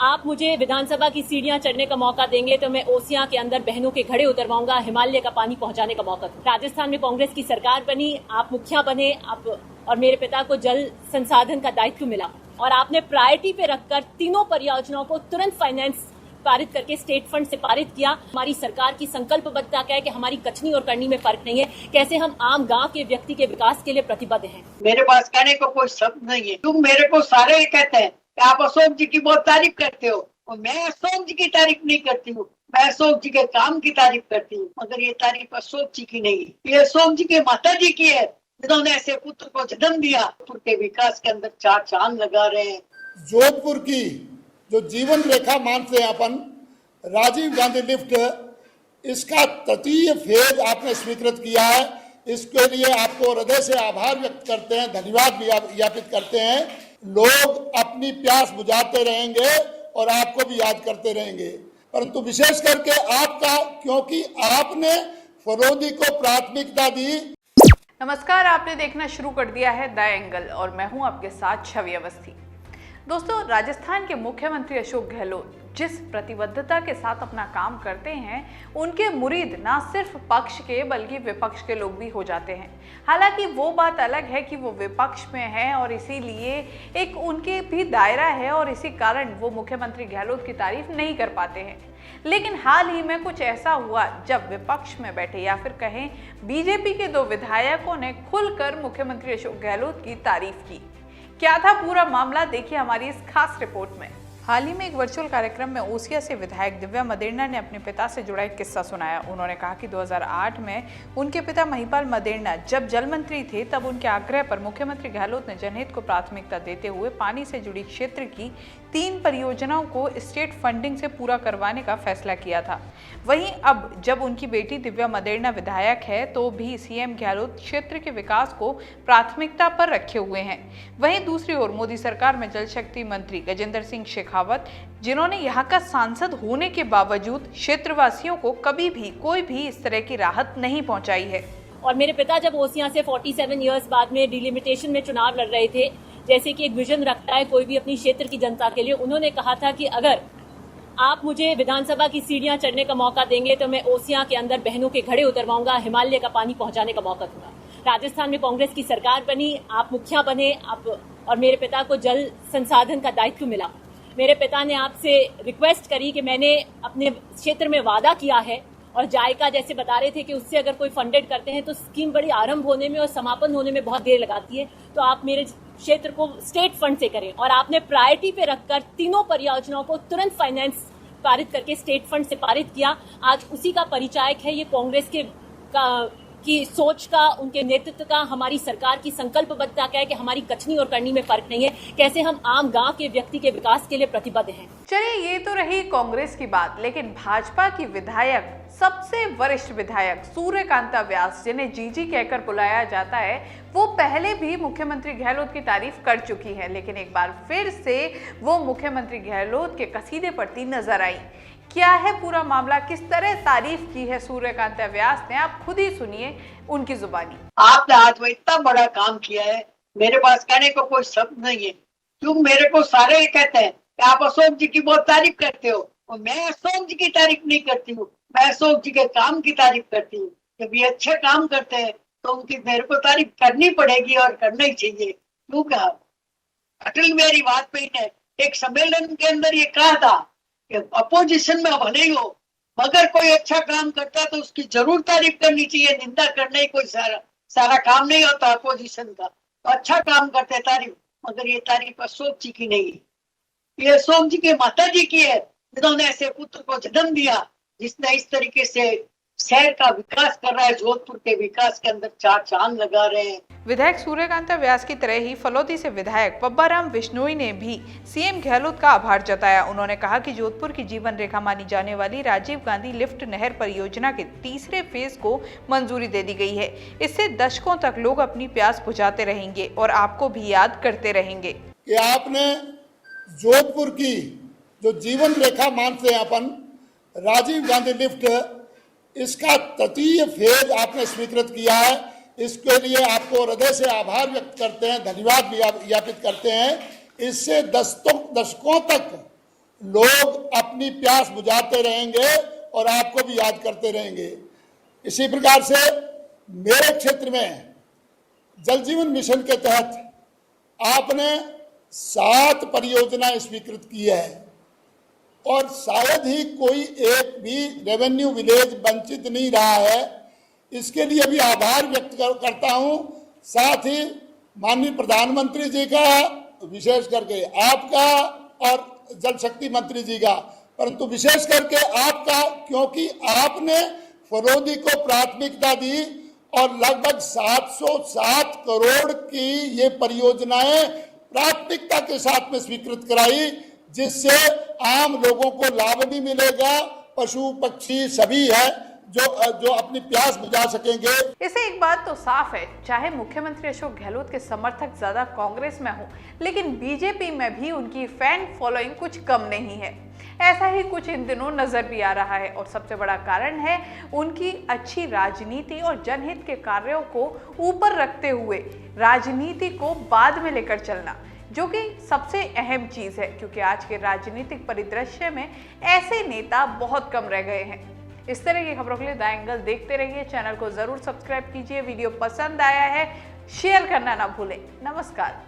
आप मुझे विधानसभा की सीढ़ियां चढ़ने का मौका देंगे तो मैं ओसियां के अंदर बहनों के घड़े उतरवाऊंगा, हिमालय का पानी पहुंचाने का मौका दूंगा। राजस्थान में कांग्रेस की सरकार बनी, आप मुखिया बने, आप और मेरे पिता को जल संसाधन का दायित्व मिला और आपने प्रायोरिटी पे रखकर तीनों परियोजनाओं को तुरंत फाइनेंस पारित करके स्टेट फंड से पारित किया। हमारी सरकार की संकल्पबद्धता क्या है कि हमारी कचनी और करनी में फर्क नहीं है, कैसे हम आम गांव के व्यक्ति के विकास के लिए प्रतिबद्ध हैं। मेरे पास कहने को कोई शब्द नहीं है। तुम मेरे को सारे कहते हैं कि आप अशोक जी की बहुत तारीफ करते हो और मैं अशोक जी की तारीफ नहीं करती हूँ, मैं अशोक जी के काम की तारीफ करती हूँ। मगर ये तारीफ अशोक जी की नहीं है, ये अशोक जी के माता जी की है, जिन्होंने ऐसे पुत्र को जन्म दिया। जोधपुर के विकास के अंदर 4 चांद लगा रहे हैं। जोधपुर की जो जीवन रेखा मानते हैं अपन, राजीव गांधी लिफ्ट, इसका तृतीय फेज आपने स्वीकृत किया है। इसके लिए आपको हृदय से आभार व्यक्त करते हैं, धन्यवाद भी ज्ञापित करते हैं। लोग अपनी प्यास बुझाते रहेंगे और आपको भी याद करते रहेंगे, परंतु विशेष करके आपका, क्योंकि आपने फरोदी को प्राथमिकता दी। नमस्कार, आपने देखना शुरू कर दिया है द एंगल और मैं हूं आपके साथ छवि अवस्थी। दोस्तों, राजस्थान के मुख्यमंत्री अशोक गहलोत जिस प्रतिबद्धता के साथ अपना काम करते हैं, उनके मुरीद ना सिर्फ पक्ष के बल्कि विपक्ष के लोग भी हो जाते हैं। हालांकि वो बात अलग है कि वो विपक्ष में हैं और इसीलिए एक उनके भी दायरा है और इसी कारण वो मुख्यमंत्री गहलोत की तारीफ नहीं कर पाते हैं। लेकिन हाल ही में कुछ ऐसा हुआ जब विपक्ष में बैठे या फिर कहें बीजेपी के 2 विधायकों ने खुलकर मुख्यमंत्री अशोक गहलोत की तारीफ की। क्या था पूरा मामला, देखिए हमारी इस खास रिपोर्ट में। हाल ही में एक वर्चुअल कार्यक्रम में ओसिया से विधायक दिव्या मदेरणा ने अपने पिता से जुड़ा एक किस्सा सुनाया। उन्होंने कहा कि 2008 में उनके पिता महिपाल मदेरणा जब जल मंत्री थे, तब उनके आग्रह पर मुख्यमंत्री गहलोत ने जनहित को प्राथमिकता देते हुए पानी से जुड़ी क्षेत्र की 3 परियोजनाओं को स्टेट फंडिंग से पूरा करवाने का फैसला किया था। वहीं अब जब उनकी बेटी दिव्या मदेरणा विधायक है तो भी सीएम गहलोत क्षेत्र के विकास को प्राथमिकता पर रखे हुए हैं। वहीं दूसरी ओर मोदी सरकार में जल शक्ति मंत्री गजेंद्र सिंह शेखावत, जिन्होंने यहाँ का सांसद होने के बावजूद क्षेत्रवासियों को कभी भी कोई भी इस तरह की राहत नहीं पहुँचाई है। और मेरे पिता जब ओसियां से 47 इयर्स बाद में डिलिमिटेशन में चुनाव लड़ रहे थे, जैसे कि एक विजन रखता है कोई भी अपनी क्षेत्र की जनता के लिए, उन्होंने कहा था कि अगर आप मुझे विधानसभा की सीढ़ियां चढ़ने का मौका देंगे तो मैं ओसियां के अंदर बहनों के घड़े उतरवाऊंगा, हिमालय का पानी पहुंचाने का मौका दूंगा। राजस्थान में कांग्रेस की सरकार बनी, आप मुखिया बने, आप और मेरे पिता को जल संसाधन का दायित्व मिला। मेरे पिता ने आपसे रिक्वेस्ट करी कि मैंने अपने क्षेत्र में वादा किया है और जायका जैसे बता रहे थे कि उससे अगर कोई फंडेड करते हैं तो स्कीम बड़ी आरंभ होने में और समापन होने में बहुत देर लगाती है, तो आप मेरे क्षेत्र को स्टेट फंड से करें। और आपने प्रायोरिटी पे रखकर तीनों परियोजनाओं को तुरंत फाइनेंस पारित करके स्टेट फंड से पारित किया। आज उसी का परिचायक है ये कांग्रेस के की सोच का, उनके नेतृत्व का, हमारी सरकार की संकल्पबद्धता क्या है कि हमारी कचनी और करनी में फर्क नहीं है, कैसे हम आम गांव के व्यक्ति के विकास के लिए प्रतिबद्ध हैं। चलिए, ये तो रही कांग्रेस की बात, लेकिन भाजपा की विधायक, सबसे वरिष्ठ विधायक सूर्यकांता व्यास, जिन्हें जीजी कहकर बुलाया जाता है, वो पहले भी मुख्यमंत्री गहलोत की तारीफ कर चुकी है, लेकिन एक बार फिर से वो मुख्यमंत्री गहलोत के कसीदे पढ़ती नजर आई। क्या है पूरा मामला, किस तरह तारीफ की है सूर्यकांता व्यास ने, आप खुद ही सुनिए उनकी जुबानी। आपने आज में इतना बड़ा काम किया है, मेरे पास कहने को कोई शब्द नहीं है। तुम मेरे को सारे कहते हैं कि आप अशोक जी की बहुत तारीफ करते हो और मैं अशोक जी की तारीफ नहीं करती हूँ, मैं अशोक जी के काम की तारीफ करती हूँ। जब ये अच्छे काम करते हैं तो उनकी मेरे को तारीफ करनी पड़ेगी और करना ही चाहिए। क्यों कहा? अटल बिहारी वाजपेयी ने एक सम्मेलन के अंदर ये कहा था कि अपोजिशन में भले ही हो, मगर कोई अच्छा काम करता तो उसकी जरूर तारीफ करनी चाहिए, निंदा करना ही कोई सारा काम नहीं होता अपोजिशन का। तो अच्छा काम करते तारीफ, मगर ये तारीफ अशोक जी की नहीं है, ये अशोक जी के माता जी की है, जिन्होंने ऐसे पुत्र को जन्म दिया, जिसने इस तरीके से शहर का विकास कर रहा है। जोधपुर के विकास के अंदर 4 चांद लगा रहे हैं। विधायक सूर्यकांता व्यास की तरह ही फलोदी से विधायक पब्बाराम बिश्नोई ने भी सीएम गहलोत का आभार जताया। उन्होंने कहा कि जोधपुर की जीवन रेखा मानी जाने वाली राजीव गांधी लिफ्ट नहर परियोजना के तीसरे फेज को मंजूरी दे दी गई है। इससे दशकों तक लोग अपनी प्यास बुझाते रहेंगे और आपको भी याद करते रहेंगे। कि आपने जोधपुर की जो जीवन रेखा मानते हैं अपन, राजीव गांधी लिफ्ट, इसका तृतीय फेज आपने स्वीकृत किया है। इसके लिए आपको हृदय से आभार व्यक्त करते हैं, धन्यवाद भी ज्ञापित करते हैं। इससे दशकों तक लोग अपनी प्यास बुझाते रहेंगे और आपको भी याद करते रहेंगे। इसी प्रकार से मेरे क्षेत्र में जल जीवन मिशन के तहत आपने 7 परियोजनाएं स्वीकृत की है और शायद ही कोई एक भी रेवेन्यू विलेज वंचित नहीं रहा है। इसके लिए भी आभार व्यक्त करता हूं। साथ ही माननीय प्रधानमंत्री जी का, विशेष करके आपका और जल शक्ति मंत्री जी का, परंतु विशेष करके आपका, क्योंकि आपने फरोदी को प्राथमिकता दी और लगभग 707 करोड़ की ये परियोजनाएं प्राथमिकता के साथ में स्वीकृत कराई, जिससे आम लोगों को लाभ भी मिलेगा, पशु पक्षी सभी है जो अपनी प्यास बुझा सकेंगे। इसे एक बात तो साफ है, चाहे मुख्यमंत्री अशोक गहलोत के समर्थक ज्यादा कांग्रेस में हो, लेकिन बीजेपी में भी उनकी फैन फॉलोइंग कुछ कम नहीं है। ऐसा ही कुछ इन दिनों नजर भी आ रहा है और सबसे बड़ा कारण है उनकी अच्छी राजनीति और जनहित के कार्यों को ऊपर रखते हुए राजनीति को बाद में लेकर चलना, जो कि सबसे अहम चीज है, क्योंकि आज के राजनीतिक परिदृश्य में ऐसे नेता बहुत कम रह गए हैं। इस तरह की खबरों के लिए द एंगल देखते रहिए। चैनल को जरूर सब्सक्राइब कीजिए। वीडियो पसंद आया है शेयर करना ना भूलें। नमस्कार।